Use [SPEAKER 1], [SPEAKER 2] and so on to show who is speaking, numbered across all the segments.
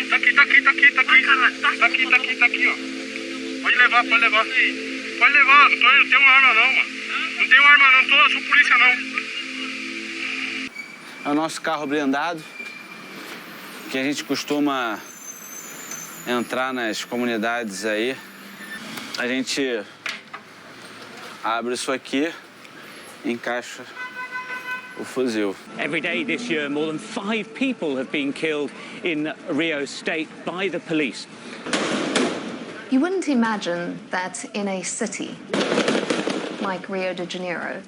[SPEAKER 1] Tá aqui, tá aqui, tá aqui, tá aqui. Tá aqui, tá aqui, tá aqui, ó. Pode levar, pode levar. Pode levar, não tenho arma não, mano. Não tenho arma não, sou polícia não.
[SPEAKER 2] É o nosso carro blindado, que a gente costuma entrar nas comunidades aí. A gente abre isso aqui e encaixa o fuzil.
[SPEAKER 3] Every day this year, more than 5 people have been killed in Rio State by the police.
[SPEAKER 4] You wouldn't imagine that in a city like Rio de Janeiro,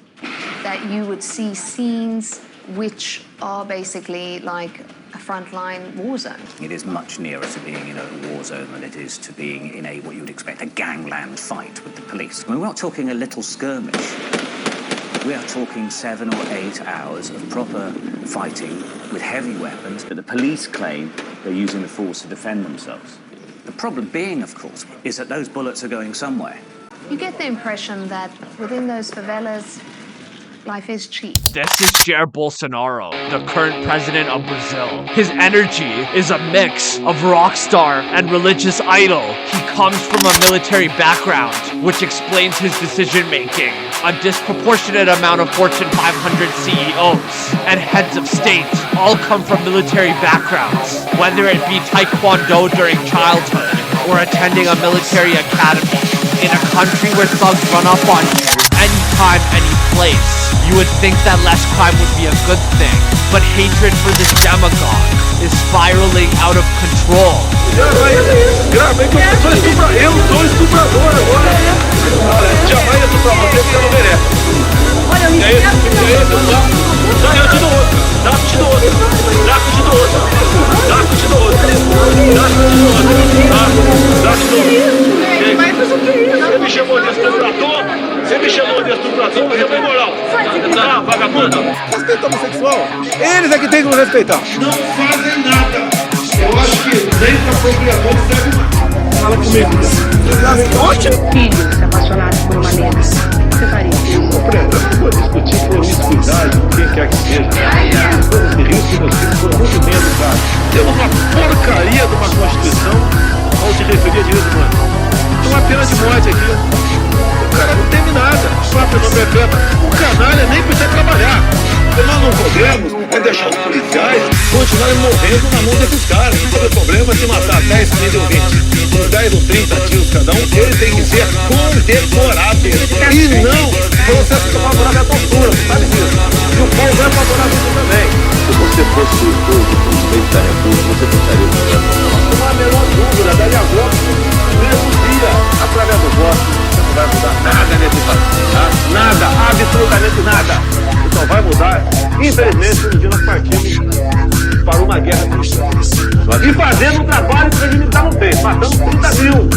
[SPEAKER 4] that you would see scenes which are basically like a frontline war zone.
[SPEAKER 3] It is much nearer to being in a war zone than it is to being in a, what you would expect, a gangland fight with the police. I mean, we're not talking a little skirmish. We are talking 7 or 8 hours of proper fighting with heavy weapons. But the police claim they're using the force to defend themselves. The problem being, of course, is that those bullets are going somewhere.
[SPEAKER 4] You get the impression that within those favelas, life is cheap.
[SPEAKER 5] This is Jair Bolsonaro, the current president of Brazil. His energy is a mix of rock star and religious idol. He comes from a military background, which explains his decision-making. A disproportionate amount of Fortune 500 CEOs and heads of state all come from military backgrounds, whether it be Taekwondo during childhood or attending a military academy. In a country where thugs run up on you anytime, any place, you would think that less crime would be a good thing. But hatred for this demagogue is spiraling out of control.
[SPEAKER 1] Eu sou estuprador agora. Jamais estuprar você porque não merece.
[SPEAKER 6] Olha, eu me
[SPEAKER 1] Eu te dou outro. Dá, te dou outro. Dá, te dou outro. Dá, te dou outro. Dá, te dou outro. Dá, te dou outro. Você me chamou de estuprador? Você me chamou de estuprador? Você foi moral. Não, vagabundo.
[SPEAKER 7] Respeita o homossexual. Eles é que tem que nos respeitar.
[SPEAKER 1] Não fazem nada. Eu acho que nem para procriador serve mais.
[SPEAKER 7] Fala comigo.
[SPEAKER 6] filho se apaixonasse por uma negra, você faria?
[SPEAKER 1] Eu não vou discutir promiscuidade, o que quer que seja. Esse risco meus filhos foram muito menos educados. Temos uma porcaria de uma Constituição ao se referir a direitos humanos. Tem uma pena de morte aqui. O cara não teme nada. Só a prisão perpétua. O canalha nem precisa trabalhar. Porque nós não podemos deixar os policiais continuarem morrendo na mão desses caras. O problema é se matar 10, 15 ou 20. Por 10 ou 30 tiros cada um, ele tem que ser condecorado. E não processo de favorável à tortura, sabe disso? E o povo é favorável a isso também. Se você fosse o presidente da República, você pensaria o governo? Não há a menor dúvida, daí a voto, mesmo dia, através do voto, você não vai mudar nada nesse país. Tá? Nada, absolutamente nada. Então vai mudar. Infelizmente, um dia nós partimos para uma guerra cristã. E fazendo um trabalho que o regime não fez, matando 30 mil.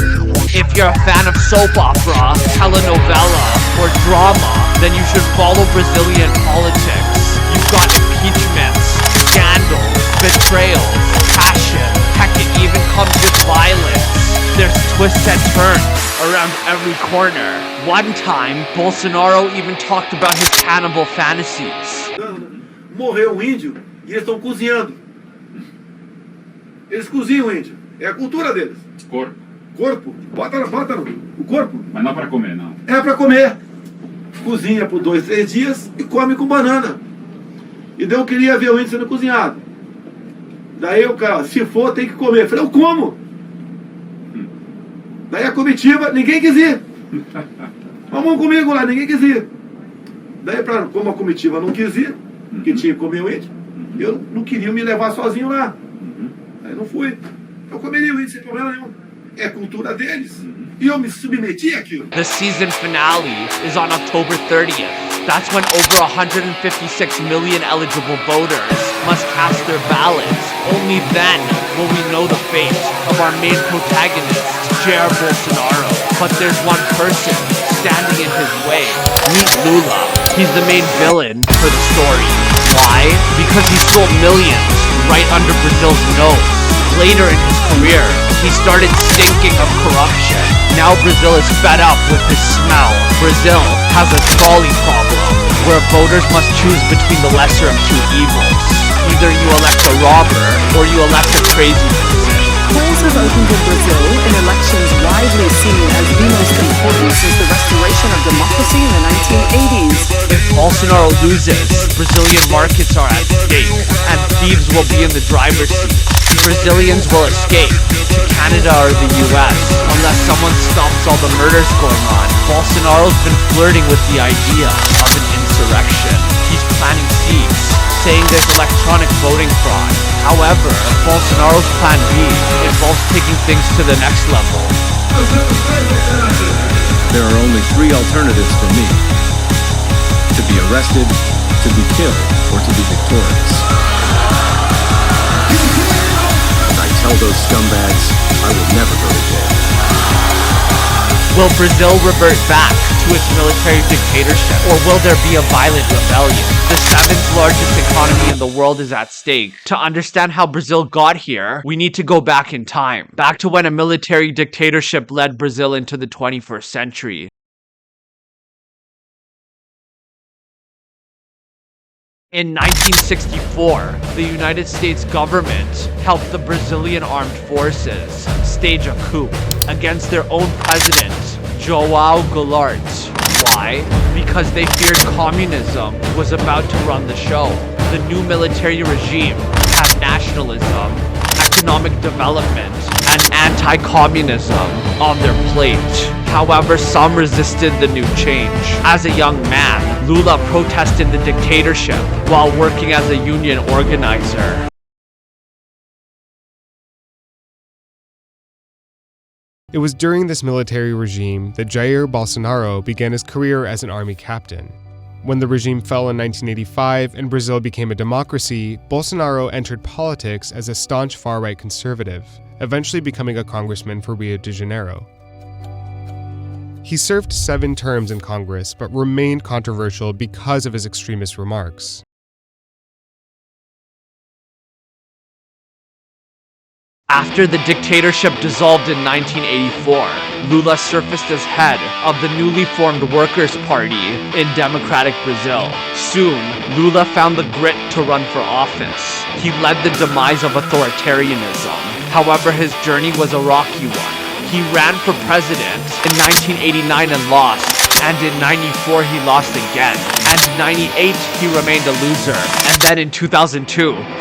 [SPEAKER 5] If you're a fan of soap opera, telenovela, or drama, then you should follow Brazilian politics. You've got impeachments, scandals, betrayals, passion. Heck, it even comes with violence. There's twists and turns around every corner. One time, Bolsonaro even talked about his cannibal fantasies.
[SPEAKER 1] Morreu um índio e eles estão cozinhando. Eles cozinham o índio. É a cultura deles.
[SPEAKER 8] Corpo.
[SPEAKER 1] Corpo. Bota o corpo.
[SPEAKER 8] Mas não é pra comer, não.
[SPEAKER 1] É pra comer. Cozinha por 2, 3 dias e come com banana. E daí eu queria ver o índio sendo cozinhado. Daí o cara, se for, tem que comer. Eu falei, eu como. Daí a comitiva, ninguém quis ir. Vamos comigo lá, ninguém quis ir. Daí, como a comitiva não quis ir, que tinha que comer o índio, eu não queria me levar sozinho lá. Aí não fui. Eu comeria o índio sem problema nenhum. É a cultura deles. E eu me submeti àquilo.
[SPEAKER 5] The season finale is on October 30th. That's when over 156 million eligible voters must cast their ballots. Only then will we know the fate of our main protagonist, Jair Bolsonaro. But there's one person standing in his way. Meet Lula. He's the main villain for the story. Why? Because he stole millions right under Brazil's nose. Later in his career, he started stinking of corruption. Now Brazil is fed up with his smell. Brazil has a trolley problem, where voters must choose between the lesser of two evils. Either you elect a robber, or you elect a crazy person.
[SPEAKER 8] polls have opened in Brazil in elections widely seen as the most important since the restoration of democracy in the 1980s.
[SPEAKER 5] If Bolsonaro loses, Brazilian markets are at stake, and thieves will be in the driver's seat. Brazilians will escape to Canada or the US unless someone stops all the murders going on. Bolsonaro's been flirting with the idea of an insurrection. He's planting seeds, saying there's electronic voting fraud. However, Bolsonaro's plan B involves taking things to the next level.
[SPEAKER 9] There are only three alternatives for me: to be arrested, to be killed, or to be victorious. I tell those scumbags I will never go to jail.
[SPEAKER 5] Will Brazil revert back to its military dictatorship, or will there be a violent rebellion? The seventh largest economy in the world is at stake. To understand how Brazil got here, we need to go back in time, back to when a military dictatorship led Brazil into the 21st century. In 1964, the United States government helped the Brazilian armed forces stage a coup against their own president, João Goulart. Why? Because they feared communism was about to run the show. The new military regime had nationalism, economic development, and anti-communism on their plate. However, some resisted the new change. As a young man, Lula protested the dictatorship while working as a union organizer.
[SPEAKER 10] It was during this military regime that Jair Bolsonaro began his career as an army captain. When the regime fell in 1985 and Brazil became a democracy, Bolsonaro entered politics as a staunch far-right conservative, eventually becoming a congressman for Rio de Janeiro. He served 7 terms in Congress, but remained controversial because of his extremist remarks.
[SPEAKER 5] After the dictatorship dissolved in 1984, Lula surfaced as head of the newly formed Workers' Party in democratic Brazil. Soon, Lula found the grit to run for office. He led the demise of authoritarianism. However, his journey was a rocky one. He ran for president in 1989 and lost, and in 94 he lost again, and in 98 he remained a loser, and then in 2002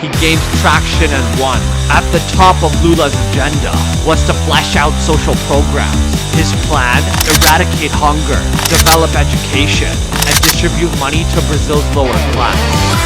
[SPEAKER 5] he gained traction and won. At the top of Lula's agenda was to flesh out social programs. His plan: eradicate hunger, develop education, and distribute money to Brazil's lower class.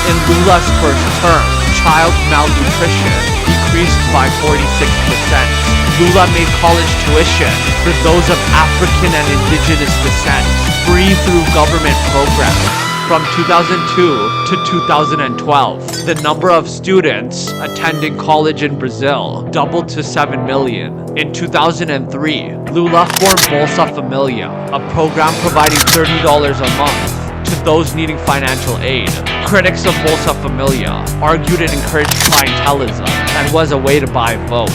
[SPEAKER 5] In Lula's first term, child malnutrition decreased by 46%. Lula made college tuition for those of African and indigenous descent free through government programs. From 2002 to 2012, the number of students attending college in Brazil doubled to 7 million. In 2003, Lula formed Bolsa Familia, a program providing $30 a month to those needing financial aid. Critics of Bolsa Familia argued it encouraged clientelism and was a way to buy votes.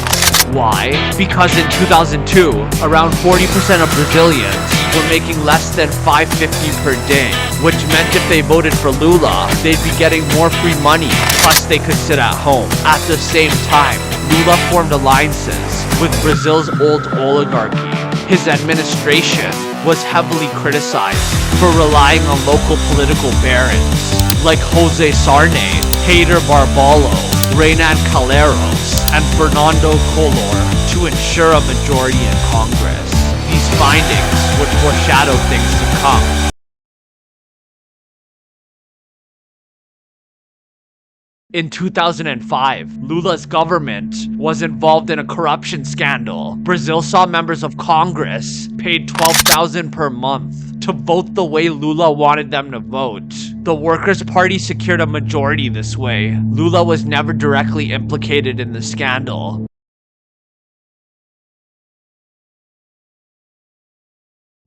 [SPEAKER 5] Why? Because in 2002, around 40% of Brazilians were making less than $5.50 per day, which meant if they voted for Lula, they'd be getting more free money, plus they could sit at home. At the same time, Lula formed alliances with Brazil's old oligarchy. His administration was heavily criticized for relying on local political barons like José Sarney, Heitor Barbalho, Renan Calheiros, and Fernando Collor to ensure a majority in Congress. These findings would foreshadow things to come. In 2005, Lula's government was involved in a corruption scandal. Brazil saw members of Congress paid $12,000 per month to vote the way Lula wanted them to vote. The Workers' Party secured a majority this way. Lula was never directly implicated in the scandal.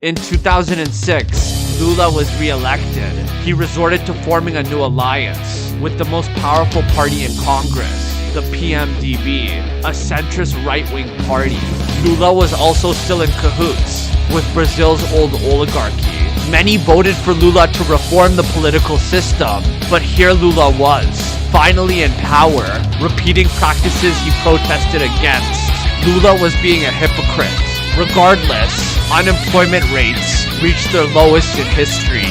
[SPEAKER 5] In 2006, Lula was re-elected. He resorted to forming a new alliance with the most powerful party in Congress, the PMDB, a centrist right-wing party. Lula was also still in cahoots with Brazil's old oligarchy. Many voted for Lula to reform the political system, but here Lula was, finally in power, repeating practices he protested against. Lula was being a hypocrite. Regardless, unemployment rates reached their lowest in history.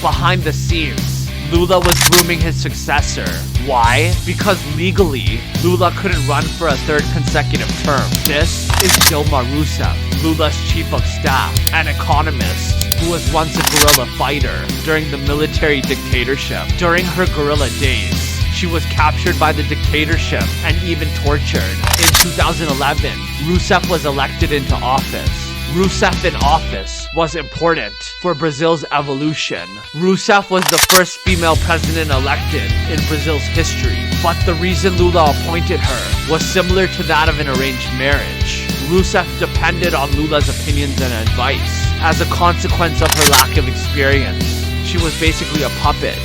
[SPEAKER 5] Behind the scenes, Lula was grooming his successor. Why? Because legally, Lula couldn't run for a third consecutive term. This is Dilma Rousseff, Lula's chief of staff, an economist who was once a guerrilla fighter during the military dictatorship. During her guerrilla days, she was captured by the dictatorship and even tortured. In 2011, Rousseff was elected into office. Rousseff in office was important for Brazil's evolution. Rousseff was the first female president elected in Brazil's history, but the reason Lula appointed her was similar to that of an arranged marriage. Rousseff depended on Lula's opinions and advice. As a consequence of her lack of experience, she was basically a puppet.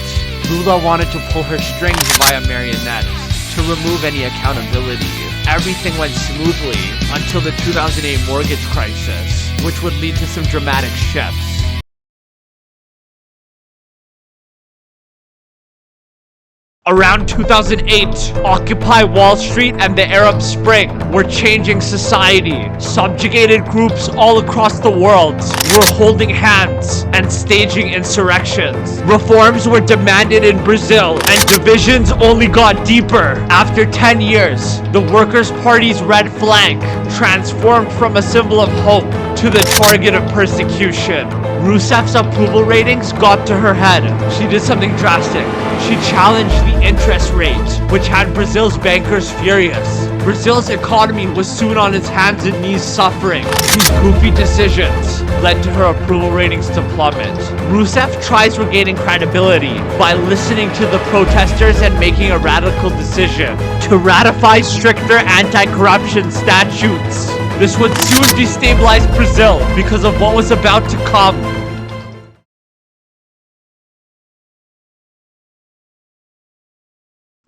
[SPEAKER 5] Lula wanted to pull her strings via marionettes to remove any accountability. Everything went smoothly until the 2008 mortgage crisis, which would lead to some dramatic shifts. Around 2008, Occupy Wall Street and the Arab Spring were changing society. Subjugated groups all across the world were holding hands and staging insurrections. Reforms were demanded in Brazil, and divisions only got deeper. After 10 years, the Workers' Party's red flag transformed from a symbol of hope to the target of persecution. Rousseff's approval ratings got to her head. She did something drastic. She challenged the interest rate, which had Brazil's bankers furious. Brazil's economy was soon on its hands and knees suffering. These goofy decisions led to her approval ratings to plummet. Rousseff tries regaining credibility by listening to the protesters and making a radical decision to ratify stricter anti-corruption statutes. This would soon destabilize Brazil because of what was about to come.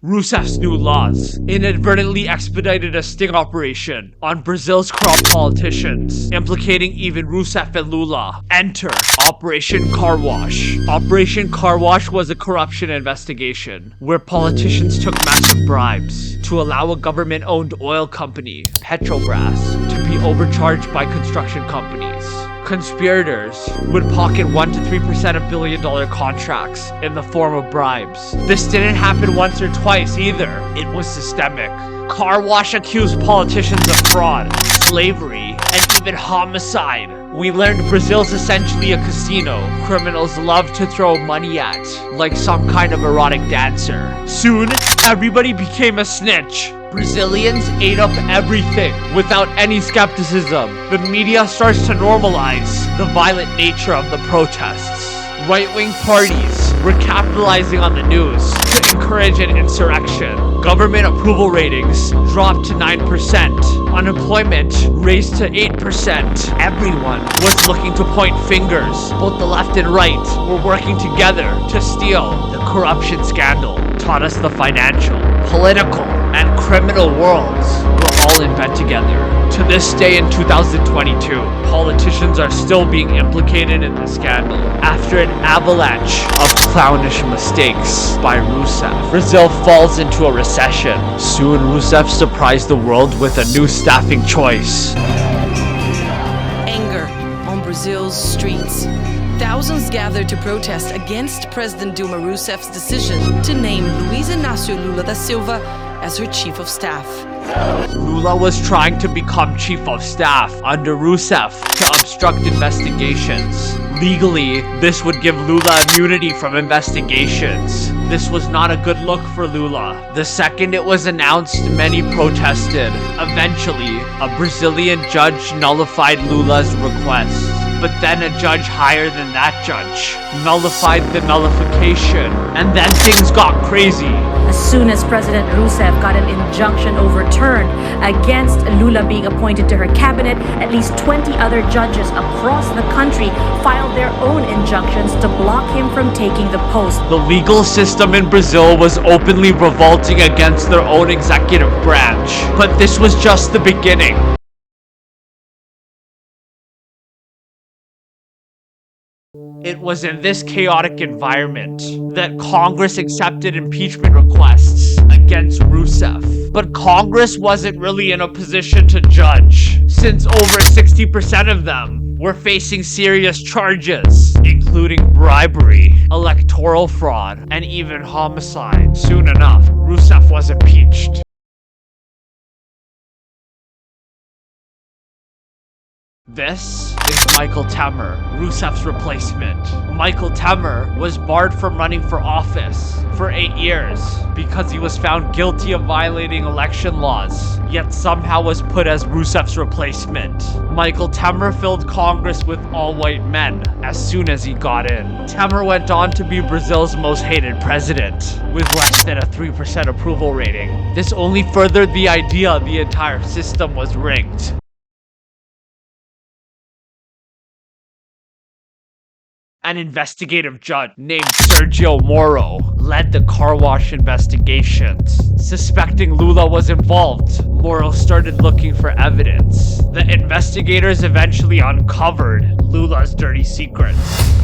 [SPEAKER 5] Rousseff's new laws inadvertently expedited a sting operation on Brazil's corrupt politicians, implicating even Rousseff and Lula. Enter Operation Car Wash. Operation Car Wash was a corruption investigation where politicians took massive bribes to allow a government-owned oil company, Petrobras, to be overcharged by construction companies. Conspirators would pocket 1 to 3% of billion-dollar contracts in the form of bribes. This didn't happen once or twice either. It was systemic. Car Wash accused politicians of fraud, slavery, and even homicide. We learned Brazil's essentially a casino criminals love to throw money at, like some kind of erotic dancer. Soon, everybody became a snitch. Brazilians ate up everything without any skepticism. The media starts to normalize the violent nature of the protests. Right-wing parties were capitalizing on the news to encourage an insurrection. Government approval ratings dropped to 9%. Unemployment raised to 8%. Everyone was looking to point fingers. Both the left and right were working together to steal. The corruption scandal taught us the financial, political, and criminal worlds were all in bed together. To this day in 2022, politicians are still being implicated in the scandal after an avalanche of clownish mistakes by Rousseff. Brazil falls into a recession. Soon, Rousseff surprised the world with a new staffing choice.
[SPEAKER 11] Anger on Brazil's streets. Thousands gathered to protest against President Dilma Rousseff's decision to name Luiz Inácio Lula da Silva as her chief of staff.
[SPEAKER 5] Lula was trying to become chief of staff under Rousseff to obstruct investigations. Legally, this would give Lula immunity from investigations. This was not a good look for Lula. The second it was announced, many protested. Eventually, a Brazilian judge nullified Lula's request. But then a judge higher than that judge nullified the nullification. And then things got crazy.
[SPEAKER 12] As soon as President Rousseff got an injunction overturned against Lula being appointed to her cabinet, at least 20 other judges across the country filed their own injunctions to block him from taking the post.
[SPEAKER 5] The legal system in Brazil was openly revolting against their own executive branch. But this was just the beginning. It was in this chaotic environment that Congress accepted impeachment requests against Rousseff. But Congress wasn't really in a position to judge, since over 60% of them were facing serious charges, including bribery, electoral fraud, and even homicide. Soon enough, Rousseff was impeached. This is Michael Temer, Rousseff's replacement. Michael Temer was barred from running for office for 8 years because he was found guilty of violating election laws, yet somehow was put as Rousseff's replacement. Michael Temer filled Congress with all-white men as soon as he got in. Temer went on to be Brazil's most hated president, with less than a 3% approval rating. This only furthered the idea the entire system was rigged. An investigative judge named Sergio Moro led the car wash investigations. Suspecting Lula was involved, Moro started looking for evidence. The investigators eventually uncovered Lula's dirty secrets.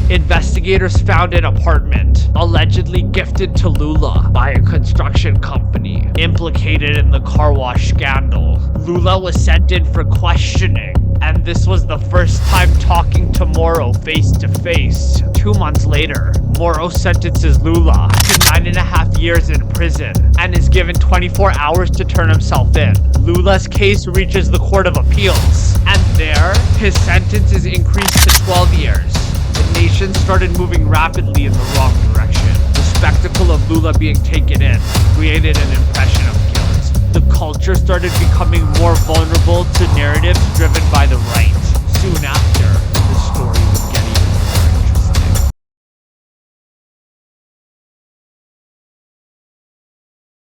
[SPEAKER 5] Investigators found an apartment allegedly gifted to Lula by a construction company implicated in the car wash scandal. Lula was sent in for questioning, and this was the first time talking to Moro face to face. 2 months later, Moro sentences Lula to 9.5 years in prison and is given 24 hours to turn himself in. Lula's case reaches the Court of Appeals, and there, his sentence is increased to 12 years. The nation started moving rapidly in the wrong direction. The spectacle of Lula being taken in created an impression of guilt. The culture started becoming more vulnerable to narratives driven by the right. Soon after, the story would get even more interesting.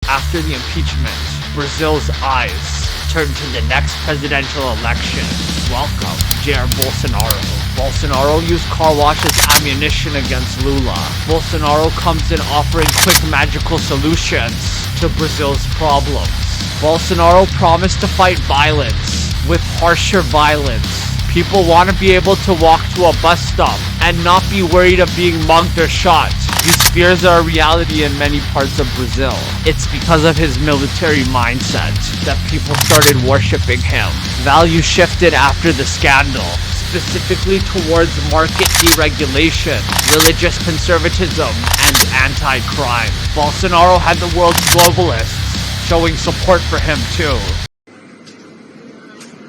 [SPEAKER 5] After the impeachment, Brazil's eyes turned to the next presidential election. Welcome, Jair Bolsonaro. Bolsonaro used car wash as ammunition against Lula. Bolsonaro comes in offering quick magical solutions to Brazil's problems. Bolsonaro promised to fight violence with harsher violence. People want to be able to walk to a bus stop and not be worried of being mugged or shot. These fears are a reality in many parts of Brazil. It's because of his military mindset that people started worshipping him. Values shifted after the scandal, specifically towards market deregulation, religious conservatism, and anti-crime. Bolsonaro had the world's globalists showing support for him too.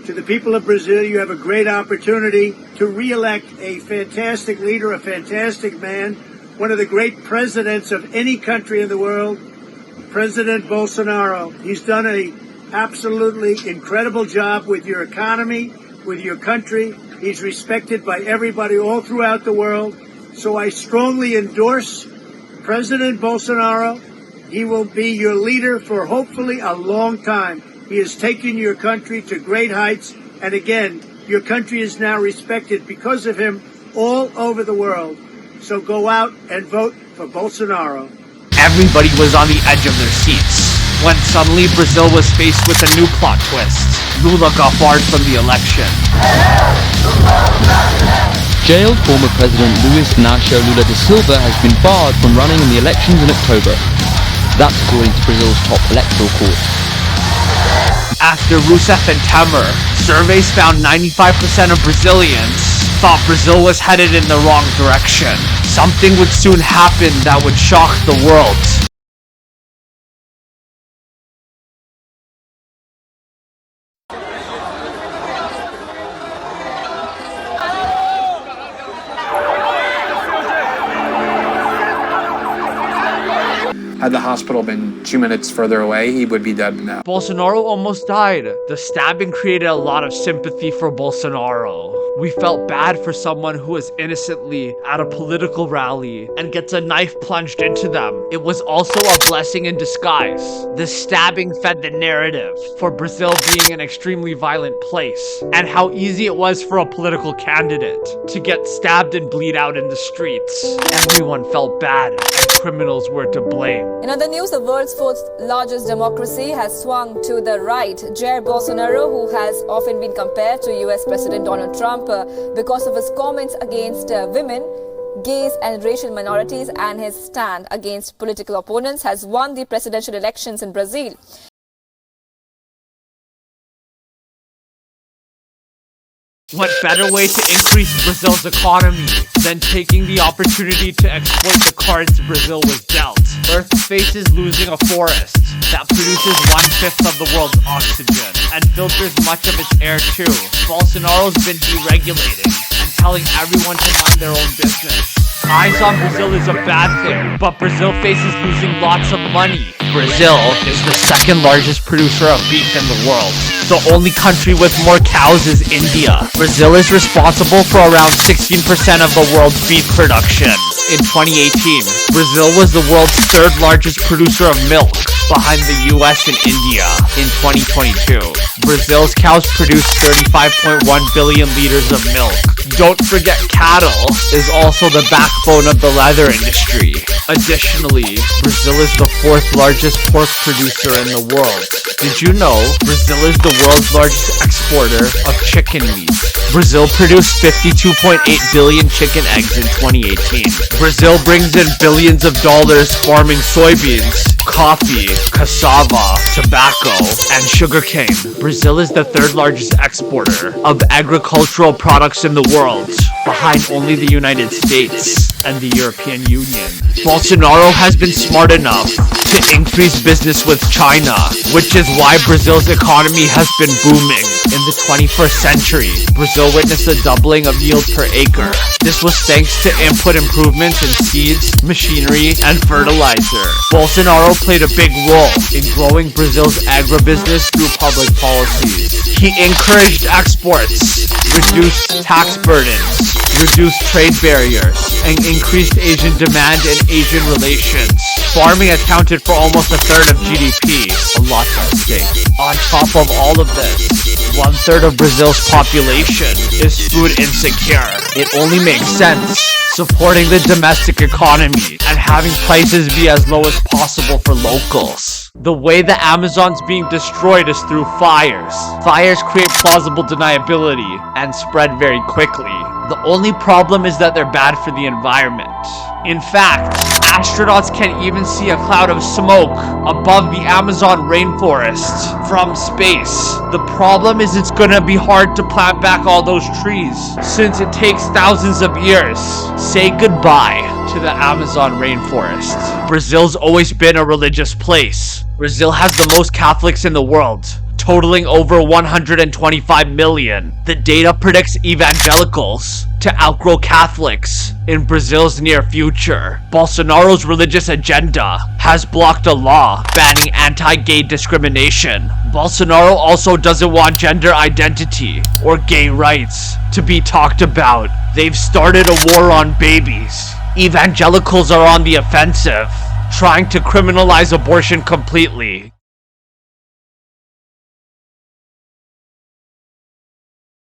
[SPEAKER 13] To the people of Brazil, you have a great opportunity to re-elect a fantastic leader, a fantastic man, one of the great presidents of any country in the world, President Bolsonaro. He's done an absolutely incredible job with your economy, with your country. He's respected by everybody all throughout the world. So I strongly endorse President Bolsonaro. He will be your leader for hopefully a long time. He has taken your country to great heights. And again, your country is now respected because of him all over the world. So go out and vote for Bolsonaro.
[SPEAKER 5] Everybody was on the edge of their seats when suddenly Brazil was faced with a new plot twist. Lula got barred from the election.
[SPEAKER 14] Jailed former President Luiz Inácio Lula da Silva has been barred from running in the elections in October. That's according to Brazil's top electoral court.
[SPEAKER 5] After Rousseff and Temer, surveys found 95% of Brazilians thought Brazil was headed in the wrong direction. Something would soon happen that would shock the world.
[SPEAKER 15] Had the hospital been 2 minutes further away, he would be dead now.
[SPEAKER 5] Bolsonaro almost died. The stabbing created a lot of sympathy for Bolsonaro. We felt bad for someone who was innocently at a political rally and gets a knife plunged into them. It was also a blessing in disguise. The stabbing fed the narrative for Brazil being an extremely violent place, and how easy it was for a political candidate to get stabbed and bleed out in the streets. Everyone felt bad, and criminals were to blame.
[SPEAKER 16] In other news, the world's fourth largest democracy has swung to the right. Jair Bolsonaro, who has often been compared to US President Donald Trump because of his comments against women, gays and racial minorities, and his stand against political opponents has won the presidential elections in Brazil.
[SPEAKER 5] What better way to increase Brazil's economy than taking the opportunity to exploit the cards Brazil was dealt? Earth faces losing a forest that produces 1/5 of the world's oxygen and filters much of its air too. Bolsonaro's been deregulating and telling everyone to mind their own business. Eyes on Brazil is a bad thing, but Brazil faces losing lots of money. Brazil is the second largest producer of beef in the world. The only country with more cows is India. Brazil is responsible for around 16% of the world's beef production. In 2018, Brazil was the world's third largest producer of milk, behind the US and India. In 2022, Brazil's cows produced 35.1 billion liters of milk. Don't forget cattle is also the backbone of the leather industry. Additionally, Brazil is the fourth largest pork producer in the world. Did you know Brazil is the world's largest exporter of chicken meat? Brazil produced 52.8 billion chicken eggs in 2018. Brazil brings in billions of dollars farming soybeans, coffee, cassava, tobacco, and sugarcane. Brazil is the third largest exporter of agricultural products in the world, behind only the United States and the European Union. Bolsonaro has been smart enough to increase business with China, which is why Brazil's economy has been booming. In the 21st century, Brazil witnessed a doubling of yield per acre. This was thanks to input improvements in seeds, machinery, and fertilizer. Bolsonaro played a big role in growing Brazil's agribusiness through public policies. He encouraged exports, reduced tax burdens, reduced trade barriers, and increased Asian demand and Asian relations. Farming accounted for almost a third of GDP, a lot at stake. On top of all of this, 1/3 of Brazil's population is food insecure. It only makes sense supporting the domestic economy and having prices be as low as possible for locals. The way the Amazon's being destroyed is through fires. Fires create plausible deniability and spread very quickly. The only problem is that they're bad for the environment. In fact, astronauts can't even see a cloud of smoke above the Amazon rainforest from space. The problem is it's gonna be hard to plant back all those trees since it takes thousands of years. Say goodbye to the Amazon rainforest. Brazil's always been a religious place. Brazil has the most Catholics in the world, totaling over 125 million. The data predicts evangelicals to outgrow Catholics in Brazil's near future. Bolsonaro's religious agenda has blocked a law banning anti-gay discrimination. Bolsonaro also doesn't want gender identity or gay rights to be talked about. They've started a war on babies. Evangelicals are on the offensive, trying to criminalize abortion completely.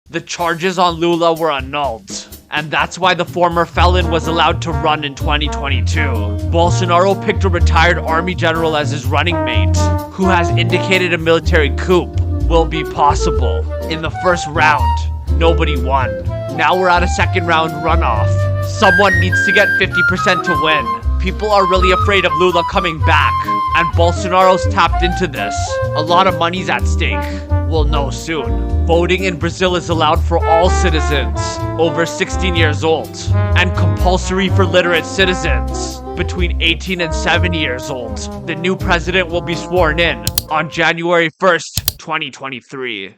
[SPEAKER 5] The charges on Lula were annulled, and that's why the former felon was allowed to run in 2022. Bolsonaro picked a retired army general as his running mate, who has indicated a military coup will be possible. In the first round, nobody won. Now we're at a second round runoff. Someone needs to get 50% to win. People are really afraid of Lula coming back, and Bolsonaro's tapped into this. A lot of money's at stake. We'll know soon. Voting in Brazil is allowed for all citizens over 16 years old, and compulsory for literate citizens between 18 and 70 years old. The new president will be sworn in on January 1st, 2023.